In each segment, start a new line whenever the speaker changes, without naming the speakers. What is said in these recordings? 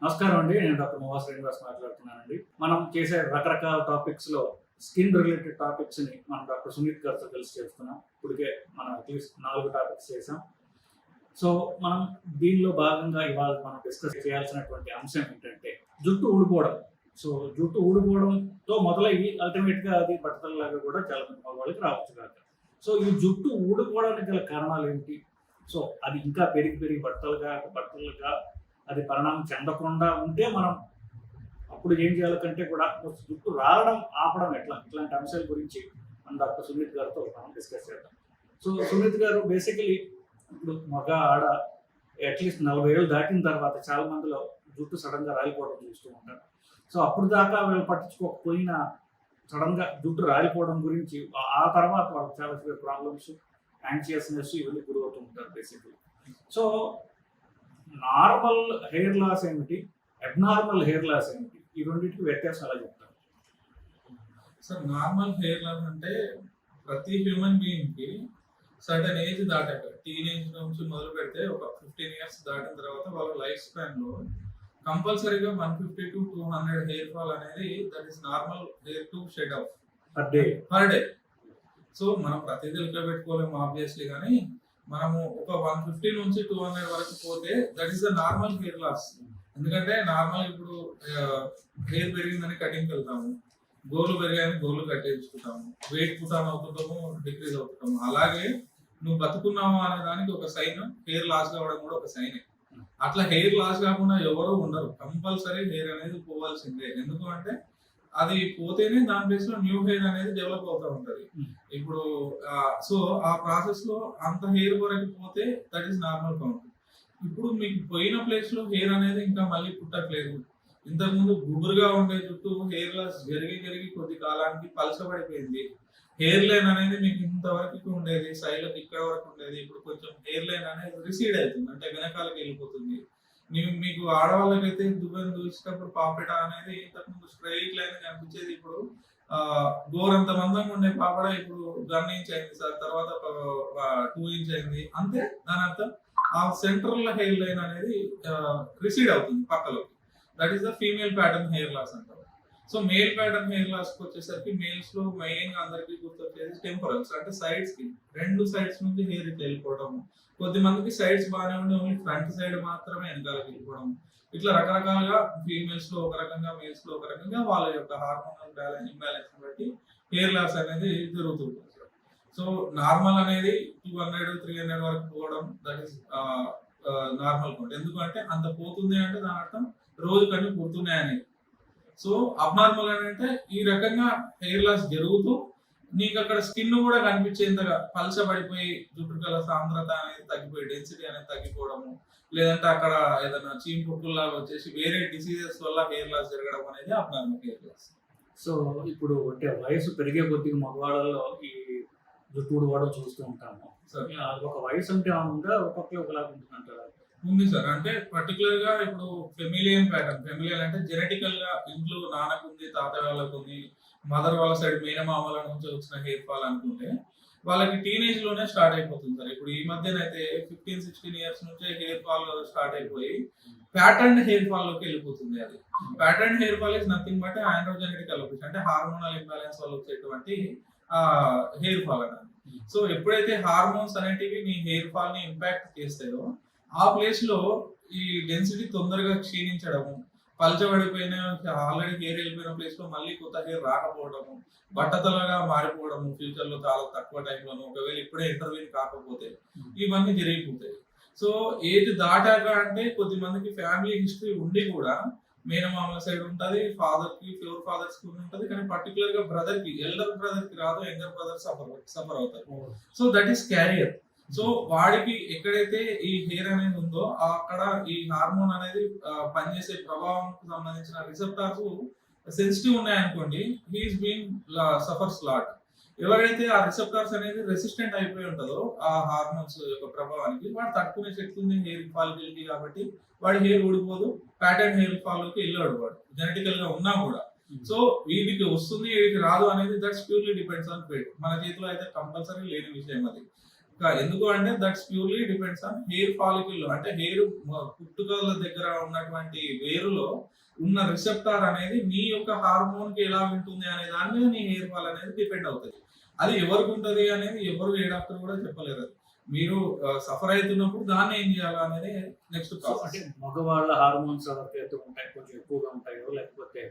నమస్కారం అండి. నేను డాక్టర్ మోవా శ్రీనివాస్ మాట్లాడుతున్నానండి. మనం చేసే రకరకాల టాపిక్స్‌లో స్కిన్ రిలేటెడ్ టాపిక్స్‌ని మనం డాక్టర్ సునీత్ గారితో కలిసి చేస్తున్నాం. ఇప్పటికే మనం అట్‌లీస్ట్ 4 టాపిక్స్ చేసాం. సో, మనం దీనిలో భాగంగా ఇవాళ మనం డిస్కస్ చేయాల్సినటువంటి అంశం ఏంటంటే జుట్టు ఊడిపోవడం. సో, జుట్టు ఊడిపోవడంతో మొదలయ్యి అల్టిమేట్‌గా అది బట్టతలలాగా కూడా చాలా మంది మగవాళ్ళకి రావచ్చు గాక. సో, ఈ జుట్టు ఊడిపోవడానికి గల కారణాలేంటి? సో, అది ఇంకా పెరిగి బట్టలుగా అది పరిణామం చెందకుండా ఉంటే మనం అప్పుడు ఏం చేయాలి కంటే కూడా జుట్టు రాలడం ఆపడం ఎట్లా ఇట్లాంటి అంశాల గురించి మన డాక్టర్ సునీత్ గారితో మనం డిస్కస్ చేద్దాం. సో సునీత్ గారు బేసికలీ ఇప్పుడు మగ ఆడ అట్లీస్ట్ 40 ఏళ్ళు దాటిన తర్వాత చాలా మందిలో జుట్టు సడన్గా రాలిపోవడం చూస్తూ ఉంటారు. సో అప్పుడు దాకా వీళ్ళు పట్టించుకోకపోయినా సడన్గా జుట్టు రాలిపోవడం గురించి ఆ తర్వాత వాళ్ళకి చాలా ప్రాబ్లమ్స్, యాంగ్షియస్నెస్ ఇవన్నీ గురవుతూ ఉంటారు basically. So normal hair loss ఏమిటి, అబ్నార్మల్ హెయిర్ లాస్ ఏమిటి, ఈ రెండింటికి వ్యత్యాసం ఎలా చెప్తారు?
సార్, నార్మల్ హెయిర్ లాస్ అంటే ప్రతి హ్యూమన్ బీయింగ్ కి సర్టన్ ఏజ్ దాటాక టీనేజ్ నుంచి మొదలు పెడితే ఒక 15 ఇయర్స్ దాటిన తర్వాత వాళ్ళ లైఫ్ స్పాన్ లో కంపల్సరీగా 150 to 200 హెయిర్ ఫాల్ అనేది that is normal hair to shed of per day. So మనం ప్రతిదీ లెక్క పెట్టుకోలేము ఆబ్వియస్లీ, కానీ మనము ఒక 150 నుంచి 200 వరకు పోతే that is the normal hair loss. ఎందుకంటే నార్మల్ ఇప్పుడు హెయిర్ పెరిగిందని కటింగ్కి వెళ్తాము, గోర్లు పెరిగాయని గోర్లు కట్ చేయించుకుంటాము, వెయిట్ పుటాన్ అవుతుంటాము, డిక్రీజ్ అవుతుంటాము. అలాగే నువ్వు బతుకున్నావు అనే దానికి ఒక సైన్ హెయిర్ లాస్ కావడం కూడా ఒక సైనే. అట్లా హెయిర్ లాస్ కాకుండా ఎవరూ ఉండరు, కంపల్సరీ హెయిర్ అనేది పోవాల్సిందే. ఎందుకు అంటే అది పోతేనే దాని ప్లేస్ లో న్యూ హెయిర్ అనేది డెవలప్ అవుతూ ఉంటది. ఇప్పుడు సో ఆ ప్రాసెస్ లో అంత హెయిర్ వరకు పోతే దట్ ఈస్ నార్మల్ కౌంట్. ఇప్పుడు మీకు పోయిన ప్లేస్ లో హెయిర్ అనేది ఇంకా మళ్ళీ పుట్టట్లేదు. ఇంతకుముందు గుబురుగా ఉండే చుట్టూ హెయిర్ లాస్ జరిగి కొద్ది కాలానికి పలచబడిపోయింది. హెయిర్ లైన్ అనేది మీకు ఇంతవరకు ఉండేది, సైడ్లకు ఇక్కడ వరకు ఉండేది, ఇప్పుడు కొంచెం హెయిర్ లైన్ అనేది రిసీడ్ అవుతుంది, అంటే వెనకాలకి వెళ్ళిపోతుంది. మీకు ఆడవాళ్ళకైతే దువ్వెను చూసినప్పుడు పాపెట అనేది ఇంతకుముందు స్ట్రైట్ లైన్ కనిపించేది, ఇప్పుడు గోరంత మందంగా ఉండే పాపడ ఇప్పుడు 1 ఇంచ్ అయింది సార్, తర్వాత 2 ఇంచ్ అయింది. అంతే, దాని అర్థం ఆ సెంట్రల్ హెయిర్ లైన్ అనేది రిసీడ్ అవుతుంది పక్కలోకి. That is the female pattern hair loss అంటారు. So male pattern hair loss కి వచ్చేసరికి మేల్స్ లో మెయిన్ గా అందరికి గుర్తొచ్చేది టెంపరల్స్, అంటే సైడ్స్ కి 2 సైడ్స్ నుంచి హెయిర్ ఇట్లా వెళ్ళిపోవడం. కొద్ది మందికి సైడ్స్ బాగానే ఉండి ఓన్లీ ఫ్రంట్ సైడ్ మాత్రమే వెనకాలకి వెళ్ళిపోవడం. ఇట్లా రకరకాలుగా ఫీమేల్స్ లో ఒక రకంగా, మేల్స్ లో ఒక రకంగా వాళ్ళ యొక్క హార్మోనల్ ఇంబ్యాలెన్స్ బట్టి హెయిర్ లాస్ అనేది జరుగుతుంది. సో నార్మల్ అనేది 200-300 వరకు పోవడం దట్ ఈస్ నార్మల్ కౌంట్. ఎందుకంటే అంత పోతుంది అంటే దాని అర్థం రోజు కన్నీ పుడుతున్నాయని. సో అబ్నార్మల్ అంటే ఈ రకంగా హెయిర్ లాస్ జరుగుతూ నీకు అక్కడ స్కిన్ కూడా కనిపించేంతగా పలచబడిపోయి జుట్టు గల సాంద్రత అనేది తగ్గిపోయి డెన్సిటీ అనేది తగ్గిపోవడము, లేదంటే అక్కడ ఏదైనా చీమ్ పుట్టుల్లాగా వచ్చేసి వేరే డిసీజెస్ వల్ల హెయిర్ లాస్ జరగడం అనేది అబ్నార్మల్ హెయిర్ లాస్.
సో ఇప్పుడు అంటే వయసు పెరిగే కొద్దిగా మగవాళ్ళలో ఈ జుట్టు ఊడిపోవడం చూస్తూ ఉంటాము. అది ఒక వయసు అంటే ఉందా, ఒక్కొక్కరు ఒకలాగా ఉంటుందంటారా?
ఉంది సార్. అంటే పర్టికులర్ గా ఇప్పుడు ఫెమిలియన్ ప్యాటర్న్, ఫెమిలియన్ అంటే జెనెటికల్ గా ఇంట్లో నాన్నకు ఉంది, తాతయ్య వాళ్ళకు ఉంది, మదర్ వాళ్ళ సైడ్ మేనమామల నుంచి వచ్చిన హెయిర్ ఫాల్ అనుకుంటే వాళ్ళకి టీనేజ్ లోనే స్టార్ట్ అయిపోతుంది సార్. ఇప్పుడు ఈ మధ్యన అయితే 15-16 ఇయర్స్ నుంచే హెయిర్ ఫాల్ స్టార్ట్ అయిపోయి ప్యాటర్న్ హెయిర్ ఫాల్ లోకి వెళ్ళిపోతుంది. అది pattern hair fall is nothing but androgenetic alopecia, అంటే హార్మోనల్ ఇంబ్యాలెన్స్ వల్ల వచ్చేటువంటి హెయిర్ ఫాల్ అన్నది. సో ఎప్పుడైతే హార్మోన్స్ అనేటివి నీ హెయిర్ ఫాల్ ని ఇంపాక్ట్ చేస్తాయో ఆ ప్లేస్ లో ఈ డెన్సిటీ తొందరగా క్షీణించడము, పలచబడిపోయిన ఆల్రెడీ హెయిర్ వెళ్ళిపోయిన ప్లేస్ లో మళ్ళీ కొత్త హెయిర్ రాకపోవడము, బట్టతలగా మారిపోవడము ఫ్యూచర్ లో చాలా తక్కువ టైంలోనూ, ఒకవేళ ఇప్పుడే ఇంటర్వ్యూ కాకపోతే ఇవన్నీ జరిగిపోతాయి. సో ఏజ్ దాటాక అంటే కొద్ది మందికి ఫ్యామిలీ హిస్టరీ ఉండి కూడా మేనమామల సైడ్ ఉంటది, ఫాదర్ కి, ప్యూర్ ఫాదర్స్ కి ఉంటది, కానీ పర్టికులర్ గా బ్రదర్ కి, ఎల్డర్ బ్రదర్ కి రాదు, యంగర్ బ్రదర్ సఫర్ అవుతారు. So that is carrier. So వాడికి ఎక్కడైతే ఈ హెయిర్ అనేది ఉందో అక్కడ ఈ హార్మోన్ అనేది పనిచేసే ప్రభావం సంబంధించిన రిసెప్టార్స్ సెన్సిటివ్ ఉన్నాయనుకోండి, హీఈస్ బీయింగ్ సఫర్స్ లాట్. ఎవరైతే ఆ రిసెప్టార్స్ అనేది రెసిస్టెంట్ అయిపోయి ఉంటుందో ఆ హార్మోన్స్ యొక్క ప్రభావానికి, వాడు తట్టుకునే శక్తి ఉంది హెయిర్ ఫాలిబిలిటీ, కాబట్టి వాడి హెయిర్ ఊడిపోదు, ప్యాటర్న్ హెయిర్ ఫాల్ లోకి వెళ్ళాడు వాడు జెనెటికల్ గా ఉన్నా కూడా. సో వీడికి వస్తుంది, వీడికి రాదు అనేది that's purely depends on fate. మన చేతిలో అయితే కంపల్సరీ లేని విషయం అది. ఎందుకు అంటే that's purely depends on hair follicle, అంటే హెయిర్ పుట్టుకల దగ్గర ఉన్నటువంటి వేరులో ఉన్న రిసెప్టార్ అనేది నీ యొక్క హార్మోన్ కి ఎలా ఉంటుంది అనే దాని మీద నీ హెయిర్ ఫాల్ అనేది డిపెండ్ అవుతుంది. అది ఎవరికి ఉంటుంది అనేది ఎవరు ఏ డాక్టర్ కూడా చెప్పలేరు. మీరు సఫర్ అవుతున్నప్పుడు దాన్ని ఏం చేయాలి అనేది నెక్స్ట్
అంటే మగవాళ్ళ హార్మోన్స్ ఎవరికైతే ఉంటాయి కొంచెం ఎక్కువగా ఉంటాయో, లేకపోతే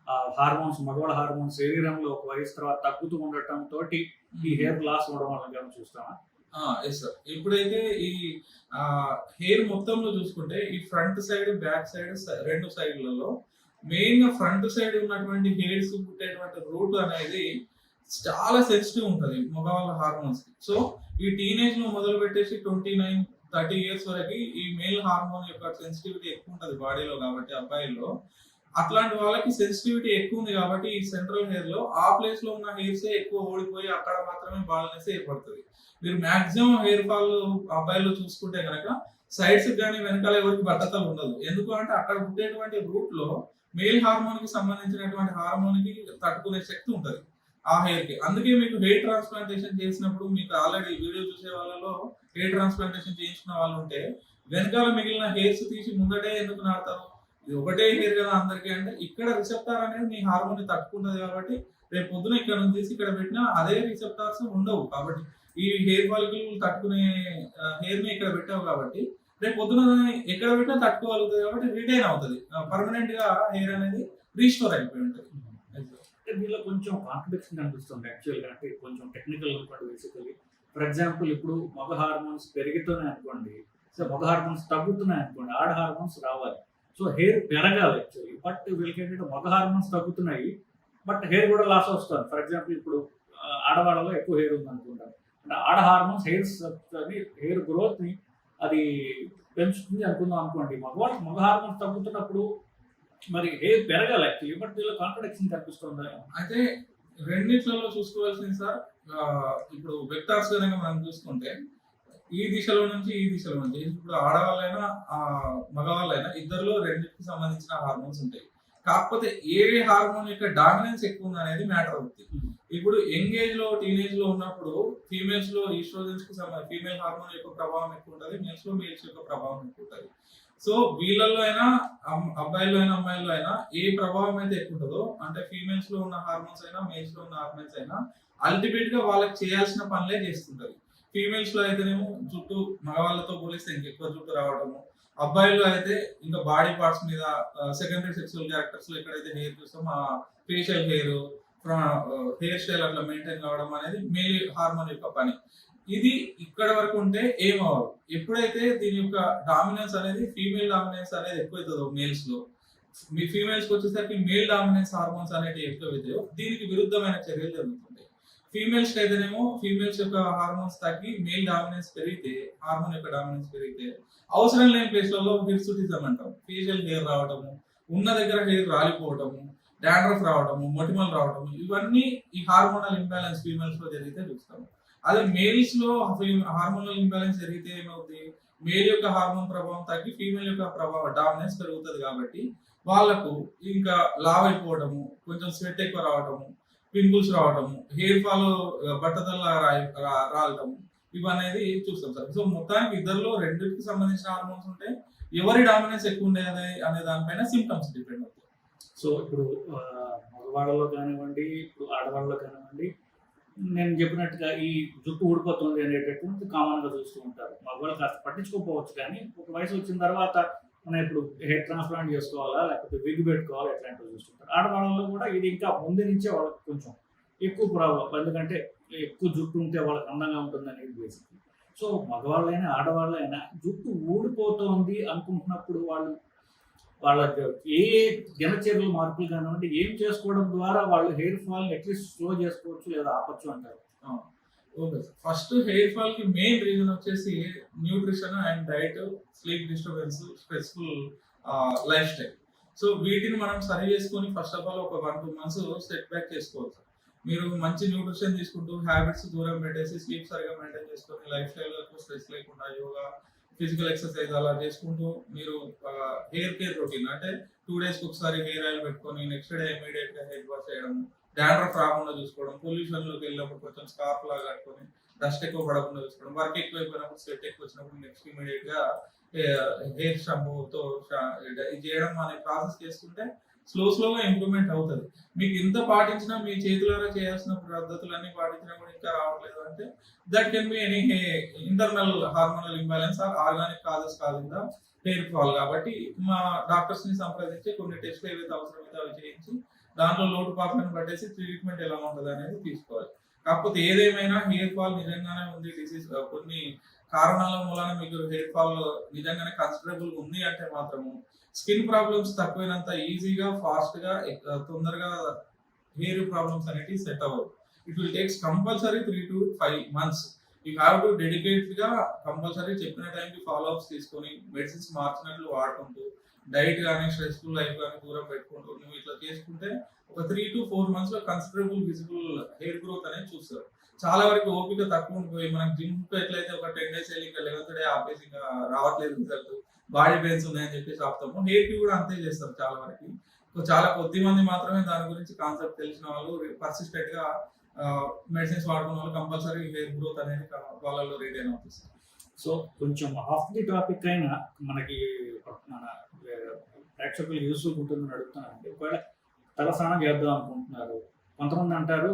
ఆ హార్మోన్స్ మగవాళ్ళ హార్మోన్స్ శరీరంలో ఒక వయసు తర్వాత తగ్గుతూ ఉండటం తోటి ఈ హెయిర్ లాస్ అవడం వల్ల కానీ చూస్తామా?
Yes sir. ఇప్పుడైతే ఈ హెయిర్ మొత్తంలో చూసుకుంటే ఈ ఫ్రంట్ సైడ్ బ్యాక్ సైడ్ రెండు సైడ్లలో మెయిన్ గా ఫ్రంట్ సైడ్ ఉన్నటువంటి హెయిర్స్ పుట్టేటువంటి రూట్ అనేది చాలా సెన్సిటివ్ ఉంటుంది మగవాళ్ళ హార్మోన్స్ కి. సో ఈ టీనేజ్ లో మొదలు పెట్టేసి 29-30 ఇయర్స్ వరకు ఈ మేల్ హార్మోన్ యొక్క సెన్సిటివిటీ ఎక్కువ ఉంటుంది బాడీలో, కాబట్టి అబ్బాయిల్లో అట్లాంటి వాళ్ళకి సెన్సిటివిటీ ఎక్కువ ఉంది కాబట్టి ఈ సెంట్రల్ హెయిర్ లో ఆ ప్లేస్ లో ఉన్న హెయిర్స్ ఎక్కువ ఓడిపోయి అక్కడ మాత్రమే బాల్నెస్ ఏర్పడుతుంది. మీరు మాక్సిమం హెయిర్ ఫాల్ అబ్బాయిల్లో చూసుకుంటే కనుక సైడ్స్ కానీ వెనకాల ఎవరికి బట్టతలు ఉండదు. ఎందుకు అంటే అక్కడ పుట్టేటువంటి రూట్ లో మేల్ హార్మోన్ కి సంబంధించినటువంటి హార్మోన్ కి తట్టుకునే శక్తి ఉంటుంది ఆ హెయిర్ కి. అందుకే మీకు హెయిర్ ట్రాన్స్ప్లాంటేషన్ చేసినప్పుడు మీకు ఆల్రెడీ వీడియో చూసే వాళ్ళలో హెయిర్ ట్రాన్స్ప్లాంటేషన్ చేయించిన వాళ్ళు ఉంటే వెనకాల మిగిలిన హెయిర్స్ తీసి ముందటే ఎందుకు నాడతారు? ఇది ఒకటే హెయిర్ కదా అందరికీ అంటే ఇక్కడ రిసెప్టార్ అనేది మీ హార్మోన్ ని తట్టుకుంటుంది కాబట్టి రేపు పొద్దున ఇక్కడ నుంచి తీసి ఇక్కడ పెట్టినా అదే రిసెప్టార్స్ ఉండవు. కాబట్టి ఈ హెయిర్ ఫాలికల్ తట్టుకునే హెయిర్ ని ఇక్కడ పెట్టావు కాబట్టి రేపు పొద్దున ఎక్కడ పెట్టినా తట్టుకోగలుగుతుంది కాబట్టి రిటైన్ అవుతుంది, పర్మనెంట్ గా హెయిర్ అనేది రీస్టోర్ అయిపోయి ఉంటుంది.
దీనిలో కొంచెం కాంట్రడిక్షన్ అనిపిస్తుంది యాక్చువల్గా. అంటే కొంచెం టెక్నికల్ అనుకోండి. బేసికలీ ఫర్ ఎగ్జాంపుల్ ఇప్పుడు మగ హార్మోన్స్ పెరుగుతున్నాయి అనుకోండి, సో మగ హార్మోన్స్ తగ్గుతున్నాయి అనుకోండి, ఆడ హార్మోన్స్ రావాలి. సో హెయిర్ పెరగాలి యాక్చువల్లీ. బట్ వీళ్ళకి ఏంటంటే మగ హార్మోన్స్ తగ్గుతున్నాయి బట్ హెయిర్ కూడా లాస్ వస్తుంది. ఫర్ ఎగ్జాంపుల్ ఇప్పుడు ఆడవాళ్ళలో ఎక్కువ హెయిర్ ఉంది అనుకుంటారు, అంటే ఆడ హార్మోన్స్ హెయిర్ గ్రోత్ ని అది పెంచుతుంది అనుకుందాం అనుకోండి. మగ హార్మోన్స్ తగ్గుతున్నప్పుడు మరి హెయిర్ పెరగాలి యాక్చువల్లీ, బట్ దీనిలో కాంట్రడిక్షన్ కనిపిస్తుంది.
అయితే రెండిట్లలో చూసుకోవాల్సింది సార్, ఇప్పుడు వెక్టార్స్ కనుక మనం చూసుకుంటే ఈ దిశలో నుంచి ఈ దిశలో నుంచి ఇప్పుడు ఆడవాళ్ళైనా మగవాళ్ళైనా ఇద్దరిలో రెండింటికి సంబంధించిన హార్మోన్స్ ఉంటాయి. కాకపోతే ఏ హార్మోన్ యొక్క డామినెన్స్ ఎక్కువ ఉంది అనేది మ్యాటర్ అవుతుంది. ఇప్పుడు యంగ్ ఏజ్ లో టీనేజ్ లో ఉన్నప్పుడు ఫీమేల్స్ లో ఈస్ట్రోజన్స్ కి సంబంధించి ఫీమేల్ హార్మోన్ యొక్క ప్రభావం ఎక్కువ ఉంటుంది, మేల్స్ లో మేల్స్ యొక్క ప్రభావం ఎక్కువ ఉంటుంది. సో వీళ్ళల్లో అయినా అబ్బాయిల్లో అయినా అమ్మాయిల్లో అయినా ఏ ప్రభావం అయితే ఎక్కువ ఉంటుందో, అంటే ఫీమేల్స్ లో ఉన్న హార్మోన్స్ అయినా మేల్స్ లో ఉన్న హార్మోన్స్ అయినా అల్టిమేట్ గా వాళ్ళకి చేయాల్సిన పనులే చేస్తుంటది. ఫీమేల్స్ లో అయితేనేమో జుట్టు మగవాళ్ళతో పోలిస్తే ఇంకెక్కువ జుట్టు రావడము, అబ్బాయిల్లో అయితే ఇంకా బాడీ పార్ట్స్ మీద సెకండరీ సెక్సువల్ క్యారెక్టర్స్ లో ఎక్కడైతే హెయిర్ చూస్తాం ఆ ఫేషియల్ హెయిర్ హెయిర్ స్టైల్ అట్లా మెయింటైన్ కావడం అనేది మేల్ హార్మోన్ యొక్క పని. ఇది ఇక్కడ వరకు ఉంటే ఏమవ్వదు. ఎప్పుడైతే దీని యొక్క డామినెన్స్ అనేది ఫీమేల్ డామినెన్స్ అనేది ఎక్కువైతుందో మేల్స్ లో, మీ ఫీమేల్స్ కి వచ్చేసరికి మేల్ డామినెన్స్ హార్మోన్స్ అనేవి ఎక్కువైతాయో దీనికి విరుద్ధమైన చర్యలు జరుగుతుంటాయి. ఫీమేల్స్ కి అయితేనేమో ఫీమేల్స్ యొక్క హార్మోన్స్ తగ్గి మేల్ డామినెన్స్ పెరిగితే, హార్మోన్ యొక్క డామినెన్స్ పెరిగితే అవసరం లేని ప్లేస్లలో హిర్సుటిజం అంటాం, ఫేషియల్ హెయిర్ రావడము, ఉన్న దగ్గర హెయిర్ రాలిపోవడము, డాండ్రఫ్ రావడము, మొటిమలు రావడము, ఇవన్నీ ఈ హార్మోనల్ ఇంబ్యాలెన్స్ ఫీమేల్స్ లో జరిగితే చూస్తాము. అదే మేల్స్ లో హార్మోనల్ ఇంబ్యాలెన్స్ జరిగితే ఏమవుతుంది, మేల్ యొక్క హార్మోన్ ప్రభావం తగ్గి ఫీమేల్ యొక్క ప్రభావం డామినెన్స్ పెరుగుతుంది కాబట్టి వాళ్ళకు ఇంకా లావ్ అయిపోవడము, కొంచెం స్వెట్ ఎక్కువ రావడము, పింపుల్స్ రావడము, హెయిర్ ఫాల్ బట్టతల్లా రావడము, ఇవనేది చూస్తాం సార్. సో మొత్తానికి ఇద్దరిలో రెండింటికి సంబంధించిన హార్మోన్స్ ఉంటే ఎవరి డామినెన్స్ ఎక్కువ ఉండేది అనే దానిపైన సిమ్టమ్స్ డిపెండ్ అవుతాయి.
సో ఇప్పుడు మగవాళ్ళలో కానివ్వండి, ఇప్పుడు ఆడవాళ్ళలో కానివ్వండి, నేను చెప్పినట్టుగా ఈ జుట్టు ఊడిపోతుంది అనేటటువంటి కామన్ గా చూస్తూ ఉంటారు. మగవాళ్ళు కాస్త పట్టించుకోకపోవచ్చు, కానీ ఒక వయసు వచ్చిన తర్వాత మనం ఇప్పుడు హెయిర్ ట్రాన్స్ప్లాంట్ చేసుకోవాలా లేకపోతే విగ్ పెట్టుకోవాలా ఇట్లాంటివి చూస్తుంటారు. ఆడవాళ్ళలో కూడా ఇది ఇంకా ముందు నుంచే వాళ్ళకి కొంచెం ఎక్కువ ప్రాబ్లం, ఎందుకంటే ఎక్కువ జుట్టు ఉంటే వాళ్ళకి అందంగా ఉంటుంది అనేది బేసిక్. సో మగవాళ్ళైనా ఆడవాళ్ళైనా జుట్టు ఊడిపోతుంది అనుకుంటున్నప్పుడు వాళ్ళ ఏ దినచర్యలు మార్పులు కానివ్వండి ఏం చేసుకోవడం ద్వారా వాళ్ళు హెయిర్ ఫాల్ అట్లీస్ట్ స్లో చేసుకోవచ్చు లేదా ఆపచ్చు అంటారు.
Okay sir, first hair fall కి మెయిన్ రీజన్ వచ్చేసి nutrition and diet, sleep disturbance, stressful life style. So వీటిని మనం సరి చేసుకొని ఫస్ట్ ఆఫ్ ఆల్ ఒక 1-2 months సెట్ బ్యాక్ చేసుకోవచ్చు. మీరు మంచి న్యూట్రిషన్ తీసుకుంటూ హ్యాబిట్స్ దూరం పెట్టేసి స్లీప్ సరిగా మెయింటైన్ చేసుకొని లైఫ్ స్టైల్ స్ట్రెస్ లేకుండా యోగా, ఫిజికల్ ఎక్సర్సైజ్ అలా చేసుకుంటూ మీరు హెయిర్ కేర్ రొటీన్ అంటే 2 days ఒకసారి హెయిర్ ఆయిల్ పెట్టుకొని నెక్స్ట్ డే ఇమీడియట్ గా హెయిర్ వాష్ చేయడం, డాండ్రఫ్ రాకుండా చూసుకోవడం, పొల్యూషన్ లోకి వెళ్ళినప్పుడు కొంచెం స్కార్ఫ్ లాగా కట్టుకొని డస్ట్ ఎక్కువ పడకుండా చూసుకోవడం, వర్క్ ఎక్కువ అయిపోయినప్పుడు స్వెట్ ఎక్కువ వచ్చినప్పుడు నెక్స్ట్ ఇమీడియట్ గా హెయిర్ షాంపూతో ఇది చేయడం అనే ప్రాసెస్ చేస్తుంటే స్లోగా ఇంప్రూవ్మెంట్ అవుతుంది. మీకు ఇంత పాటించినా మీ చేతులారా చేయాల్సిన పద్ధతులన్నీ పాటించినా కూడా ఇంకా రావట్లేదు అంటే that can be any internal hormonal imbalance or organic causes causing the hair fall. కాబట్టి మా డాక్టర్స్ ని సంప్రదించి కొన్ని టెస్ట్లు ఏవైతే అవసరమైతే అవి చేయించి దాంట్లో లోటుపాట్లను పట్టేసి ట్రీట్మెంట్ ఎలా ఉంటుంది అనేది తీసుకోవాలి. కాకపోతే ఏదేమైనా హెయిర్ ఫాల్ నిజంగానే ఉంది, డిసీజ్ కొన్ని కారణాల మూలన మీకు హెయిర్ ఫాల్ నిజంగానే కన్సిడరబుల్ ఉంది అంటే మాత్రము స్కిన్ ప్రాబ్లమ్స్ తక్కువైనంత ఈజీగా ఫాస్ట్ గా తొందరగా హెయిర్ ప్రాబ్లమ్స్ అనేవి సెట్ అవ్వవు. It will takes compulsory 3 to 5 months. You have to dedicate గా కంపల్సరీ చెప్పిన టైంకి ఫాలో అప్స్ తీసుకొని మెడిసిన్స్ మార్చినట్లు వాడుకుంటూ డైట్ కానీ స్ట్రెస్ఫుల్ లైఫ్ కానీ దూరం పెట్టుకుంటూ నువ్వు ఇట్లా చేసుకుంటే ఒక 3 to 4 months లో కన్సిడరబుల్ విజిబుల్ హెయిర్ గ్రోత్ అనేది చూస్తారు. చాలా వరకు ఓపిక తక్కువ ఉండిపోయి మనం జిమ్ ఎట్లయితే ఒక 10 days వెళ్ళి ఇంకా 11th day ఆపేసి ఇంకా రావట్లేదు రిజల్ట్, బాడీ పెయిన్స్ ఉన్నాయని చెప్పేసి ఆపుతాము. హెయిర్ కి కూడా అంతే చేస్తారు చాలా వరకు. చాలా కొద్ది మంది మాత్రమే దాని గురించి కాన్సెప్ట్ తెలిసిన వాళ్ళు పర్సిస్టెంట్ గా మెడిసిన్స్ వాడుకున్న వాళ్ళు కంపల్సరీ హెయిర్ గ్రోత్ అనేది వాళ్ళలో రిటైన్ అవుతుంది.
సో కొంచెం ఆఫ్ ది టాపిక్ అయినా మనకి మన ప్రేక్షకులు యూస్ఫుల్ ఉంటుందని అడుగుతున్నానండి. ఒకవేళ తలస్నానం చేద్దాం అనుకుంటున్నారు, కొంతమంది అంటారు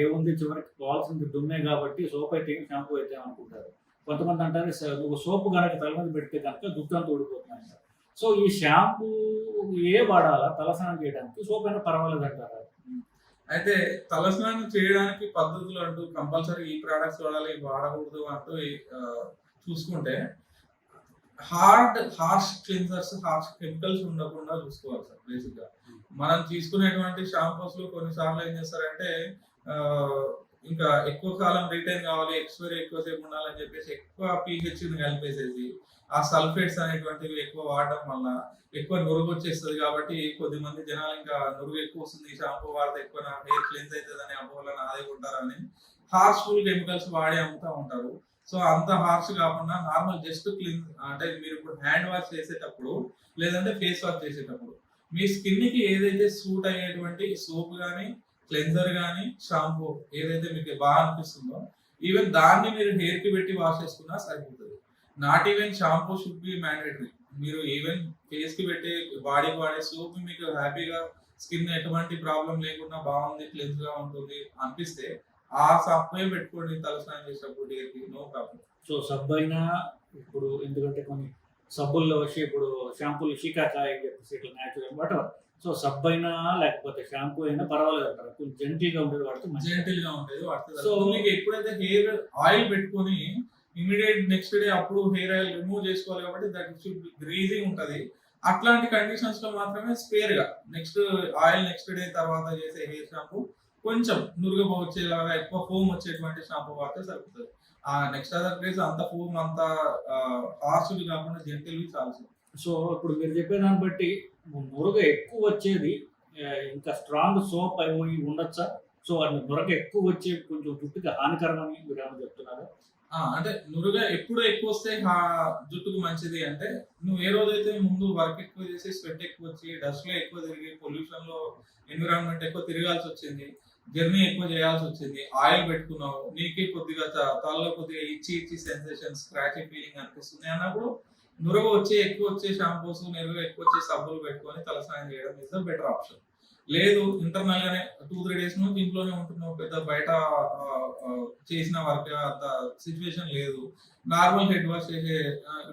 ఏముంది చివరికి పోవాల్సింది దుమ్మే కాబట్టి సోప్ అయితే షాంపూ అయితే అనుకుంటారు. కొంతమంది అంటారు సోపు కనుక తల మీద పెడితే కనుక జుట్టు అంతా ఊడిపోతుంది అంటారు. సో ఈ షాంపూ వాడాలా తలస్నానం చేయడానికి, సోప్ అయినా పర్వాలేదు అంటారా?
అయితే తలస్నానం చేయడానికి పద్ధతులు అంటూ కంపల్సరీ ఈ ప్రోడక్ట్స్ వాడాలి వాడకూడదు అంటూ చూసుకుంటే హార్ష్ క్లీన్జర్స్, హార్ష్ కెమికల్స్ ఉండకుండా చూసుకోవాలి సార్. బేసిక్ గా మనం తీసుకునేటువంటి షాంపూస్ లో కొన్నిసార్లు ఏం చేస్తారంటే ఇంకా ఎక్కువ కాలం రిటైన్ కావాలి, ఎక్స్పైరీ ఎక్కువసేపు ఉండాలని చెప్పేసి ఎక్కువ pH ని కలిపేసేసి ఆ సల్ఫేట్స్ అనేటువంటివి ఎక్కువ వాడడం వల్ల ఎక్కువ నురుగు వచ్చేస్తుంది. కాబట్టి కొద్దిమంది జనాలు ఇంకా నురుగు ఎక్కువ వస్తుంది, షాంపూ వాడితే ఎక్కువ నా హెయిర్ క్లీన్స్ అవుతుంది అని అపోహలో నాదే ఉంటారని హార్ష్ఫుల్ కెమికల్స్ వాడి అమ్ముతూ ఉంటారు. సో అంత హార్ష్ కాకుండా నార్మల్ జస్ట్ క్లీన్ అంటే మీరు ఇప్పుడు హ్యాండ్ వాష్ చేసేటప్పుడు లేదంటే ఫేస్ వాష్ చేసేటప్పుడు మీ స్కిన్ కి ఏదైతే సూట్ అయ్యేటువంటి సోప్ కానీ క్లెన్జర్ కానీ షాంపూ ఏదైతే మీకు బాగా అనిపిస్తుందో ఈవెన్ దాన్ని మీరు హెయిర్ కి పెట్టి వాష్ చేసుకున్నా సరిపోతుంది. Not even shampoo should be mandatory. మీరు ఈవెన్ ఫేస్ కి పెట్టే బాడీకి వాడే సోప్ మీకు హ్యాపీగా స్కిన్ ఎటువంటి ప్రాబ్లం లేకుండా బాగుంది, క్లీన్స్ గా ఉంటుంది అనిపిస్తే ఆ సబ్బే పెట్టుకోండి తలస్నానం చేసేటప్పుడు హెయిర్ కి, నో ప్రాబ్లం.
సో సబ్బు అయినా ఇప్పుడు ఎందుకంటే కొన్ని సబ్బుల్లో వచ్చి ఇప్పుడు షాంపూలు షికాకాయ చెప్పేసి ఇట్లా న్యాచురల్ వాటెవర్. సో సబ్బు అయినా లేకపోతే షాంపూ అయినా పర్వాలేదు అంటారు, కొంచెం జెంటిల్ గా ఉండేది వాడితే
జెంటిల్ గా ఉండేది వాడితే. సో మీకు ఎప్పుడైతే హెయిర్ ఆయిల్ పెట్టుకొని ఇమీడియట్ నెక్స్ట్ డే అప్పుడు హెయిర్ ఆయిల్ రిమూవ్ చేసుకోవాలి కాబట్టి దట్ షుడ్ గ్రీజీ ఉంటది. అట్లాంటి కండిషన్స్ లో మాత్రమే స్పేర్ గా నెక్స్ట్ ఆయిల్ నెక్స్ట్ డే తర్వాత చేసే హెయిర్ షాంపూ కొంచెం నురుగు వచ్చేలాగా ఎక్కువ ఫోమ్ వచ్చేటువంటి షాంపూ వాడితే సరిపోతుంది. ఆ నెక్స్ట్ అదర్ డేస్ అంత ఫోమ్ అంత హార్ష్వి కాకుండా జెంటిల్వి చాలా.
సో ఇప్పుడు మీరు చెప్పే దాన్ని బట్టి నురగ ఎక్కువ వచ్చేది ఇంకా స్ట్రాంగ్ సోప్ అవి ఉండొచ్చా? సో అది నురగ ఎక్కువ వచ్చే కొంచెం జుట్టుకి హానికరం అని మీరు ఏమైనా చెప్తున్నారు?
అంటే నురుగ ఎప్పుడు ఎక్కువ వస్తే జుట్టుకు మంచిది అంటే నువ్వు ఏ రోజైతే ముందు వర్క్ ఎక్కువ చేసి స్వెట్ ఎక్కువ వచ్చి డస్ట్ లో ఎక్కువ తిరిగి పొల్యూషన్ లో ఎన్విరాన్మెంట్ ఎక్కువ తిరగాల్సి వచ్చింది, జర్నీ ఎక్కువ చేయాల్సి వచ్చింది, ఆయిల్ పెట్టుకున్నావు, నీకే కొద్దిగా తలలో కొద్దిగా ఇచ్చి సెన్సేషన్ స్క్రాచ్ ఫీలింగ్ అనిపిస్తుంది అన్నప్పుడు నురగ ఎక్కువ వచ్చే షాంపూస్, నురగ ఎక్కువ వచ్చే సబ్బులు పెట్టుకొని తలస్నానం చేయడం ఇస్ ద బెటర్ ఆప్షన్. లేదు ఇంటర్నల్ గానే 2-3 days నుంచి ఇంట్లోనే ఉంటున్నావు, పెద్ద బయట చేసిన వర్క్ అంత సిచ్యువేషన్ లేదు, నార్మల్ హెడ్ వాష్ చేసే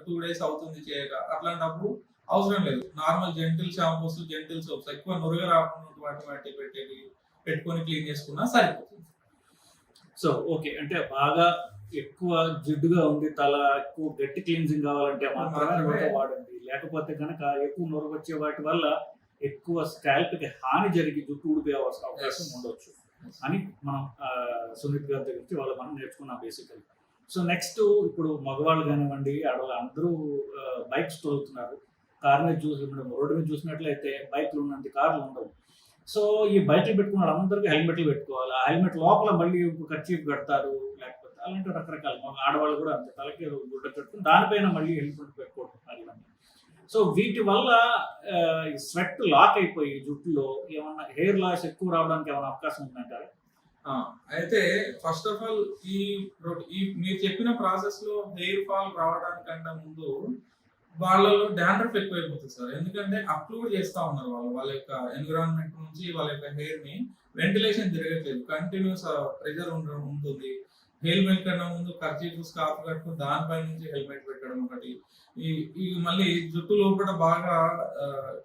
2 days అవుతుంది చేయక, అట్లాంటప్పుడు అవసరం లేదు. Normal gentle shampoos, gentle soaps ఎక్కువ నురగ రాకుండా వాటి పెట్టుకొని క్లీన్ చేసుకున్నా సరిపోతుంది.
సో ఓకే, అంటే బాగా ఎక్కువ జిడ్డుగా ఉంది తల, ఎక్కువ గట్టి క్లీన్జింగ్ కావాలంటే మాత్రమే వాడండి. లేకపోతే కనుక ఎక్కువ నురగ వచ్చే వాటి వల్ల ఎక్కువ స్కాల్ప్ కి హాని జరిగి జుట్టు ఊడిపోయే అవకాశం ఉండొచ్చు అని మనం సునీత్ గారి దగ్గర నుంచి మనం నేర్చుకున్నాం బేసికల్. సో నెక్స్ట్ ఇప్పుడు మగవాళ్ళు కానివ్వండి ఆడవాళ్ళు అందరూ బైక్స్ తోలుతున్నారు. కార్ మీద రోడ్డు మీద చూసినట్లయితే బైక్లు ఉన్నంత కార్లు ఉండవు. సో ఈ బైక్లు పెట్టుకున్న వాళ్ళందరికీ హెల్మెట్లు పెట్టుకోవాలి. ఆ హెల్మెట్ లోపల మళ్ళీ కర్చీఫ్ కడతారు, లేకపోతే అలాంటి రకరకాల ఆడవాళ్ళు కూడా అంతే తలకి గుడ్డ కట్టుకుని దానిపైన మళ్ళీ హెల్మెట్ పెట్టుకుంటున్నారు ఇవన్నీ. సో వీటి వల్ల స్వెట్ లాక్ అయిపోయి జుట్టులో ఏమన్నా హెయిర్ లాస్ ఎక్కువ రావడానికి ఏమైనా అవకాశం ఉందంటారా?
ఆ! అయితే ఫస్ట్ ఆఫ్ ఆల్ ఈ ఈ మీరు చెప్పిన ప్రాసెస్‌లో హెయిర్ ఫాల్ రావడానికంటే ముందు వాళ్ళలో డాండ్రఫ్ ఎక్కువైపోతది సార్. ఎందుకంటే అప్లూడ్ చేస్తా ఉన్నారు వాళ్ళు. వాళ్ళ యొక్క ఎన్విరాన్మెంట్ నుంచి వాళ్ళ యొక్క హెయిర్‌ని వెంటిలేషన్ జరగట్లేదు. కంటిన్యూయస్ ప్రెషర్ ఉంటుంది. హెల్మెట్ కన్నా ముందు కర్చీఫ్, స్కార్ఫ్ కట్టుకొని దానిపై నుంచి హెల్మెట్ పెట్టడం ఒకటి. ఈ ఈ మళ్ళీ జుట్టు లోపట బాగా